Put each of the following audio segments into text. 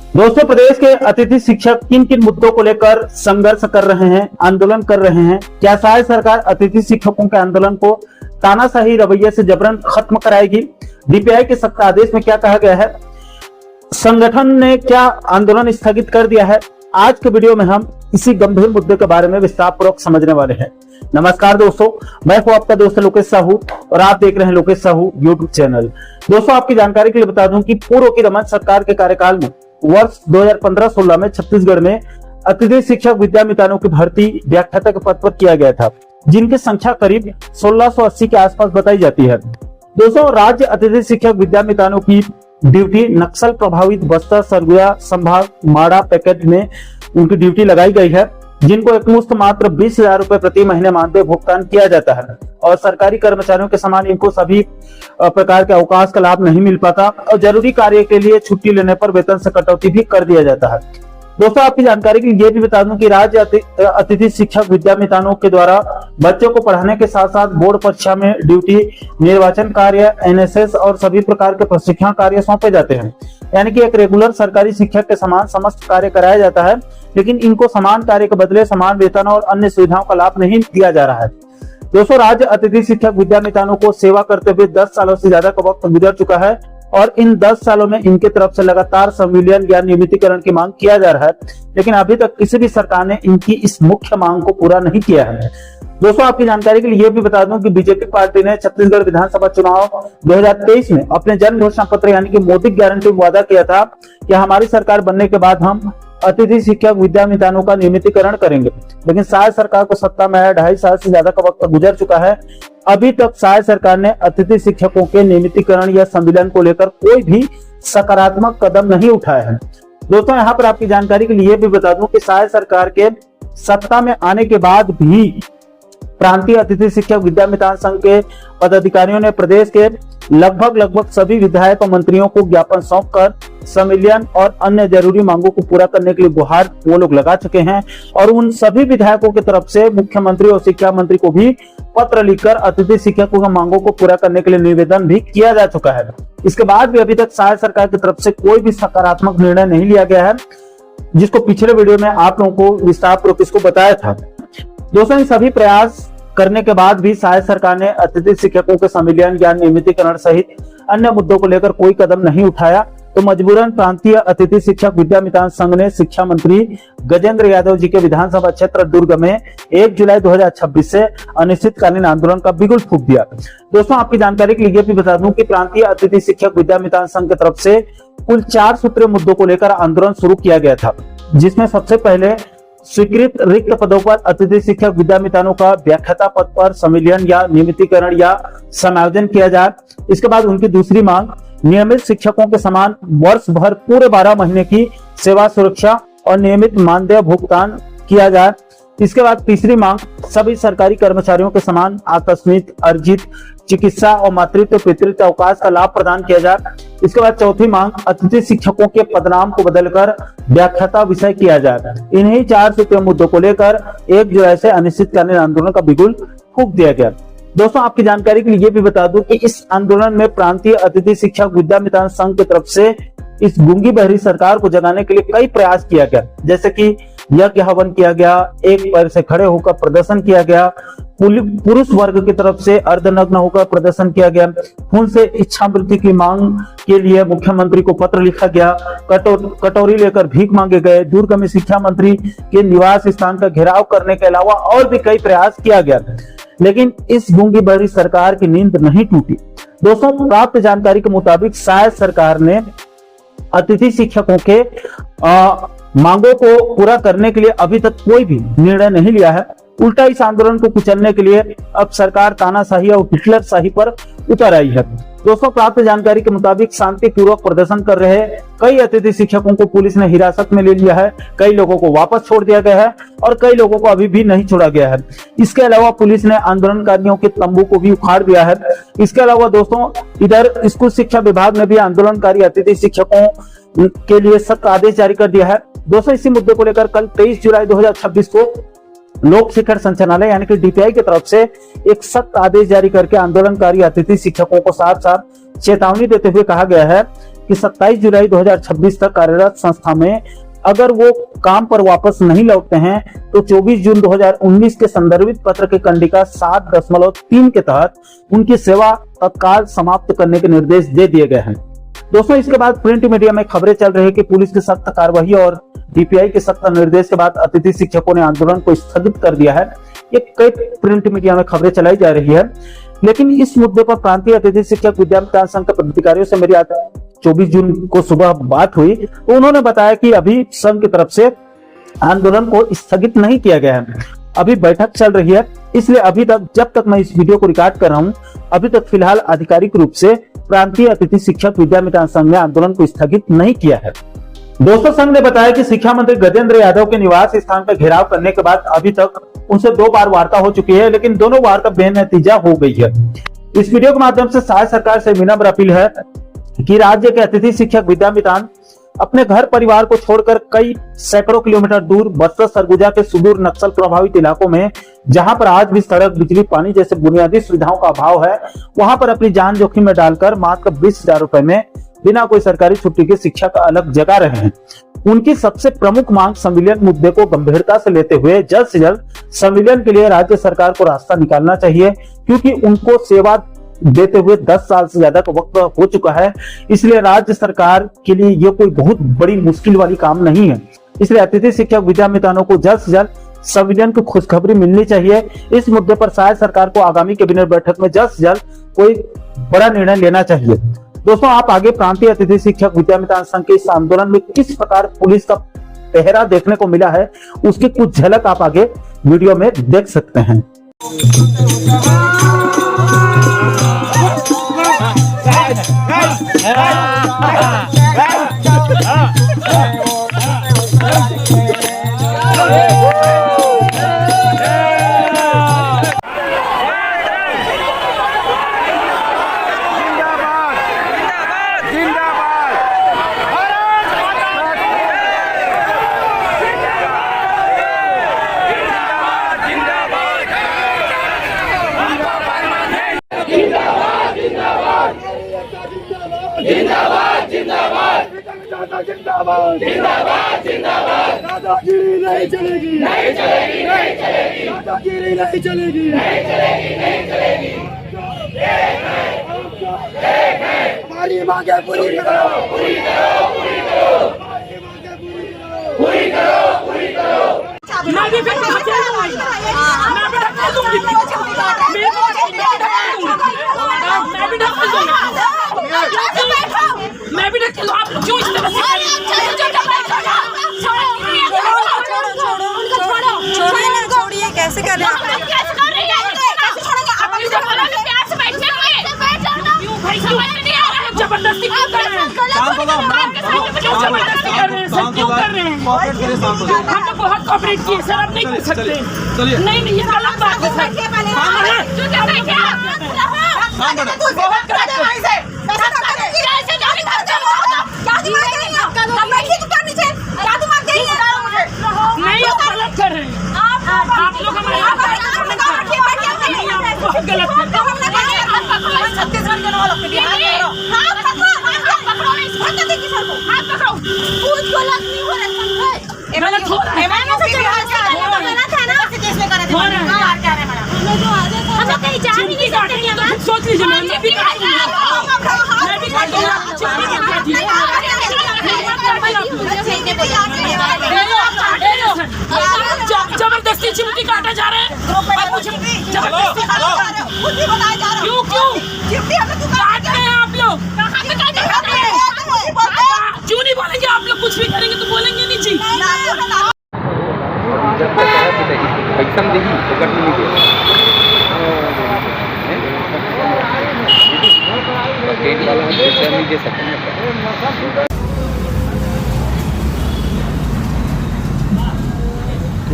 दोस्तों, प्रदेश के अतिथि शिक्षक किन किन मुद्दों को लेकर संघर्ष कर रहे हैं, आंदोलन कर रहे हैं? क्या शायद सरकार अतिथि शिक्षकों के आंदोलन को तानाशाही रवैये से जबरन खत्म कराएगी? डीपीआई के सख्त आदेश में क्या कहा गया है? संगठन ने क्या आंदोलन स्थगित कर दिया है? आज के वीडियो में हम इसी गंभीर मुद्दे के बारे में विस्तार पूर्वक समझने वाले हैं। नमस्कार दोस्तों, मैं हूं आपका दोस्त लोकेश साहू और आप देख रहे हैं लोकेश साहू यूट्यूब चैनल। दोस्तों, आपकी जानकारी के लिए बता दूं कि पूर्व की रमन सरकार के कार्यकाल में वर्ष 2015-16 में छत्तीसगढ़ में अतिथि शिक्षक विद्यामितानों की भर्ती व्याख्याता के पद पर किया गया था, जिनकी संख्या करीब 1680 के आसपास बताई जाती है। दोस्तों, राज्य अतिथि शिक्षक विद्यामितानों की ड्यूटी नक्सल प्रभावित बस्तर, सरगुजा संभाग, माड़ा पैकेट में उनकी ड्यूटी लगाई गई है, जिनको एकमुश्त मात्र 20,000 रुपए प्रति महीने मानदेय भुगतान किया जाता है और सरकारी कर्मचारियों के समान इनको सभी प्रकार के अवकाश का लाभ नहीं मिल पाता और जरूरी कार्य के लिए छुट्टी लेने पर वेतन से कटौती भी कर दिया जाता है। दोस्तों, आपकी जानकारी के लिए ये भी बता दूं कि राज्य अतिथि शिक्षक विद्यामितानों के द्वारा बच्चों को पढ़ाने के साथ साथ बोर्ड परीक्षा में ड्यूटी, निर्वाचन कार्य, एनएसएस और सभी प्रकार के प्रशिक्षण कार्य सौंपे जाते हैं। यानी कि एक रेगुलर सरकारी शिक्षक के समान समस्त कार्य कराया जाता है, लेकिन इनको समान कार्य के बदले समान वेतन और अन्य सुविधाओं का लाभ नहीं दिया जा रहा है। दोस्तों, राज्य अतिथि शिक्षक विद्यामितानों को सेवा करते हुए 10 सालों से ज्यादा का वक्त गुजर चुका है और इन 10 सालों में इनके तरफ से लगातार संविलियन या नियमितीकरण की मांग किया जा रहा है, लेकिन अभी तक किसी भी सरकार ने इनकी इस मुख्य मांग को पूरा नहीं किया है। दोस्तों, आपकी जानकारी के लिए यह भी बता दूं कि बीजेपी पार्टी ने छत्तीसगढ़ विधानसभा चुनाव 2023 में अपने जन घोषणा पत्र यानी कि मोदी गारंटी में वादा किया था कि हमारी सरकार बनने के बाद हम अतिथि शिक्षक विद्यामितानों का नियमितीकरण करेंगे, लेकिन शायद सरकार को सत्ता में आया 2.5 साल से ज्यादा का वक्त गुजर चुका है। अभी तक शायद सरकार ने अतिथि शिक्षकों के नियमितीकरण या संविलियन को लेकर कोई भी सकारात्मक कदम नहीं उठाया है। दोस्तों, यहाँ पर आपकी जानकारी के लिए भी बता दूं कि शायद सरकार के सत्ता में आने के बाद भी प्रांतीय अतिथि शिक्षक विद्यामितान संघ के पदाधिकारियों ने प्रदेश के लगभग सभी विधायक और मंत्रियों को ज्ञापन सौंपकर संविलियन और अन्य जरूरी मांगों को पूरा करने के लिए गुहार वो लोग लगा चुके हैं और उन सभी विधायकों की तरफ से मुख्यमंत्री और शिक्षा मंत्री को भी पत्र लिखकर अतिथि शिक्षकों की मांगों को पूरा करने के लिए निवेदन भी किया जा चुका है। इसके बाद भी अभी तक शायद सरकार की तरफ से कोई भी सकारात्मक निर्णय नहीं लिया गया है, जिसको पिछले वीडियो में आप लोगों को विस्तार पूर्वक इसको बताया था। दोस्तों, इन सभी प्रयास करने के बाद भी शायद सरकार ने अतिथि शिक्षकों के संविलियन या नियमितीकरण सहित अन्य मुद्दों को लेकर कोई कदम नहीं उठाया, तो मजबूरन प्रांतीय अतिथि शिक्षक विद्यामितान संघ ने शिक्षा मंत्री गजेंद्र यादव जी के विधानसभा क्षेत्र दुर्ग में 1 जुलाई 2026 से अनिश्चितकालीन आंदोलन का बिगुल फूंक दिया। दोस्तों, आपकी जानकारी के लिए भी बता दूं कि प्रांतीय अतिथि शिक्षक विद्यामितान संघ की तरफ से कुल 4 सूत्रीय मुद्दों को लेकर आंदोलन शुरू किया गया था, जिसमें सबसे पहले स्वीकृत रिक्त पदों पर अतिथि शिक्षक विद्यामितानों का व्याख्याता पद पर संविलियन या नियमितीकरण या समायोजन किया जाए। इसके बाद उनकी दूसरी मांग नियमित शिक्षकों के समान वर्ष भर पूरे 12 महीने की सेवा सुरक्षा और नियमित मानदेय भुगतान किया जाए। इसके बाद तीसरी मांग सभी सरकारी कर्मचारियों के समान आकस्मिक, अर्जित, चिकित्सा और मातृत्व पितृत्व अवकाश का लाभ प्रदान किया जाए। इसके बाद चौथी मांग अतिथि शिक्षकों के पदनाम को बदलकर व्याख्याता विषय किया जाए। इन्हीं 4 सूत्रीय मुद्दों को लेकर 1 जुलाई से अनिश्चितकालीन आंदोलन का बिगुल फूंक दिया गया। दोस्तों, आपकी जानकारी के लिए ये भी बता दूं कि इस आंदोलन में प्रांतीय अतिथि शिक्षक विद्यामितान संघ की तरफ से इस गूंगी बहरी सरकार को जगाने के लिए कई प्रयास किया गया, जैसे कि यज्ञ हवन किया गया, एक पैर से खड़े होकर प्रदर्शन किया गया, पुरुष वर्ग की तरफ से अर्धनग्न होकर प्रदर्शन किया गया, खून से इच्छा मृत्यु की मांग के लिए मुख्यमंत्री को पत्र लिखा गया, कटोरी लेकर भीख मांगे गए, दुर्ग में शिक्षा मंत्री के निवास स्थान का घेराव करने के अलावा और भी कई प्रयास किया गया, लेकिन इस गूंगी बहरी सरकार की नींद नहीं टूटी। दोस्तों, प्राप्त जानकारी के मुताबिक शायद सरकार ने अतिथि शिक्षकों के मांगों को पूरा करने के लिए अभी तक कोई भी निर्णय नहीं लिया है। उल्टा इस आंदोलन को कुचलने के लिए अब सरकार तानाशाही और हिटलर शाही पर उतर आई है। दोस्तों, प्राप्त जानकारी के मुताबिक शांतिपूर्वक प्रदर्शन कर रहे कई अतिथि शिक्षकों को पुलिस ने हिरासत में ले लिया है, कई लोगों को वापस छोड़ दिया गया है और कई लोगों को अभी भी नहीं छोड़ा गया है। इसके अलावा पुलिस ने आंदोलनकारियों के तंबू को भी उखाड़ दिया है। इसके अलावा दोस्तों, इधर स्कूल शिक्षा विभाग ने भी आंदोलनकारी अतिथि शिक्षकों के लिए सख्त आदेश जारी कर दिया है। दोस्तों, इसी मुद्दे को लेकर कल 23 जुलाई 2026 को लोक शिक्षण संचालनालय यानी कि डीपीआई की तरफ से एक सख्त आदेश जारी करके आंदोलनकारी अतिथि शिक्षकों को साफ साफ चेतावनी देते हुए कहा गया है कि 27 जुलाई 2026 तक कार्यरत संस्था में अगर वो काम पर वापस नहीं लौटते हैं तो 24 जून 2019 के संदर्भित पत्र के कंडिका 7.3 के तहत उनकी सेवा तत्काल समाप्त करने के निर्देश दे दिए गए हैं। दोस्तों, इसके बाद प्रिंट मीडिया में खबरें चल रही है कि पुलिस की सख्त कार्रवाई और डीपीआई के सख्त निर्देश के बाद अतिथि शिक्षकों ने आंदोलन को स्थगित कर दिया है। ये कई प्रिंट मीडिया में खबरें चलाई जा रही है, लेकिन इस मुद्दे पर प्रांतीय अतिथि शिक्षक विद्यामितान संघ के पदाधिकारियों से मेरी आज 24 जून को सुबह बात हुई तो उन्होंने बताया कि अभी संघ की तरफ से आंदोलन को स्थगित नहीं किया गया है, अभी बैठक चल रही है। इसलिए अभी तक, जब तक मैं इस वीडियो को रिकॉर्ड कर रहा हूं, अभी तक फिलहाल आधिकारिक रूप से प्रांतीय अतिथि शिक्षक विद्यामितान संघ ने आंदोलन को स्थगित नहीं किया है। दोस्तों, संघ ने बताया कि शिक्षा मंत्री गजेंद्र यादव के निवास स्थान पर घेराव करने के बाद अभी तक उनसे 2 बार वार्ता हो चुकी है, लेकिन दोनों वार्ता बेनतीजा हो गई है। इस वीडियो के माध्यम से शायद सरकार से विनम्र अपील है कि राज्य के अतिथि शिक्षक विद्यामितान अपने घर परिवार को छोड़कर कई सैकड़ों किलोमीटर दूर बस्तर सरगुजा के सुदूर नक्सल प्रभावित इलाकों में, जहां पर आज भी सड़क, बिजली, पानी जैसे बुनियादी सुविधाओं का अभाव है, वहां पर अपनी जान जोखिम में डालकर मात्र 20,000 रुपए में बिना कोई सरकारी छुट्टी के शिक्षा का अलग जगा रहे हैं। उनकी सबसे प्रमुख मांग संविलियन मुद्दे को गंभीरता से लेते हुए जल्द से जल्द संविलियन के लिए राज्य सरकार को रास्ता निकालना चाहिए, क्योंकि उनको सेवा देते हुए 10 साल से ज्यादा का वक्त हो चुका है। इसलिए राज्य सरकार के लिए ये कोई बहुत बड़ी मुश्किल वाली काम नहीं है। इसलिए अतिथि शिक्षक विद्यामितानों को जल्द से जल्द संविलियन की खुशखबरी मिलनी चाहिए। इस मुद्दे पर शायद सरकार को आगामी कैबिनेट बैठक में जल्द से जल्द कोई बड़ा निर्णय लेना चाहिए। दोस्तों, आप आगे प्रांतीय अतिथि शिक्षक विद्यामितान संघ के इस आंदोलन में किस प्रकार पुलिस का पहरा देखने को मिला है, उसकी कुछ झलक आप आगे वीडियो में देख सकते हैं। जिंदाबाद जिंदाबाद जिंदाबाद जिंदाबाद जिंदाबाद दादागिरी नहीं चलेगी नहीं चलेगी नहीं चलेगी दादागिरी नहीं चलेगी नहीं चलेगी नहीं चलेगी हमारी मांगे पूरी करो पूरी करो पूरी करो हमारी मांगे पूरी करो पूरी करो मैं भी मैं भी ढकेलूं। आप क्यों इस तरह से छोड़िए, कैसे कर रहे हैं जबरदस्ती क्यों कर रहे हैं? जबरदस्ती कर रहे हैं सर, क्यों कर रहे हैं? हम तो बहुत कोऑपरेट किए सर, आप नहीं कर सकते। नहीं नहीं, ये गलत बात है सर। नहीं, गलत कर रहे हैं आप लोग। हमारे बहुत गलत छत्तीसगढ़ के गलत हो रहा है। सोच लीजिए, मैं भी जबरदस्ती चिमटी काटा जा रहा है। क्यों क्यों काट रहे हैं आप लोग? क्यों नहीं बोलेंगे? आप लोग कुछ भी करेंगे तो बोलेंगे नहीं जी। पैसा देगी तो कट नहीं दे सकते।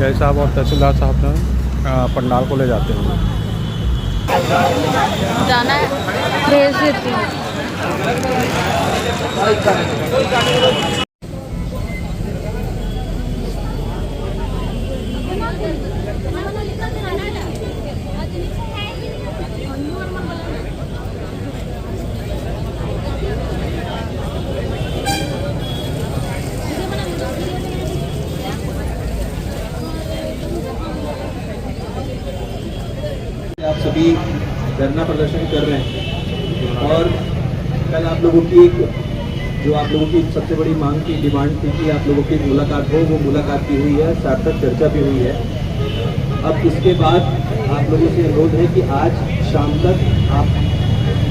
आई साहब और तहसीलदार साहब ने पंडाल को ले जाते हैं। जाना है, भेज देती हूँ। सभी धरना प्रदर्शन कर रहे हैं। और कल आप लोगों की जो आप लोगों की सबसे बड़ी मांग की डिमांड थी कि आप लोगों की एक मुलाकात हो, वो मुलाकात भी हुई है, सार्थक चर्चा भी हुई है। अब इसके बाद आप लोगों से अनुरोध है कि आज शाम तक आप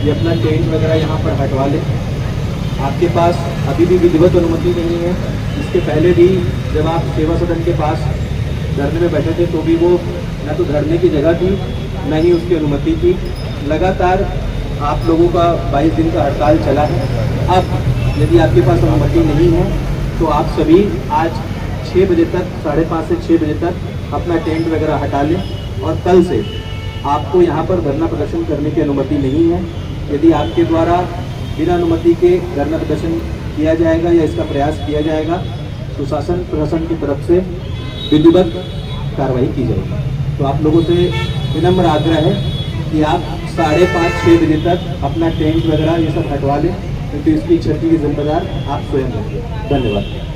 ये अपना टेंट वगैरह यहाँ पर हटवा लें। आपके पास अभी भी विधिवत अनुमति नहीं है। इसके पहले भी जब आप सेवा सदन के पास धरने में बैठे थे तो भी वो न तो धरने की जगह थी, न ही उसकी अनुमति थी। लगातार आप लोगों का 22 दिन का हड़ताल चला है। अब यदि आपके पास अनुमति नहीं है तो आप सभी आज 6 बजे तक, 5:30 से 6 बजे तक अपना टेंट वगैरह हटा लें। और कल से आपको यहाँ पर धरना प्रदर्शन करने की अनुमति नहीं है। यदि आपके द्वारा बिना अनुमति के धरना प्रदर्शन किया जाएगा या इसका प्रयास किया जाएगा तो शासन प्रशासन की तरफ से विधिवत कार्रवाई की जाएगी। तो आप लोगों से विनम्र आग्रह है कि आप 5:30-6 बजे तक अपना टेंट वगैरह ये सब हटवा लें, क्योंकि इसकी क्षति की जिम्मेदार आप स्वयं हैं। धन्यवाद।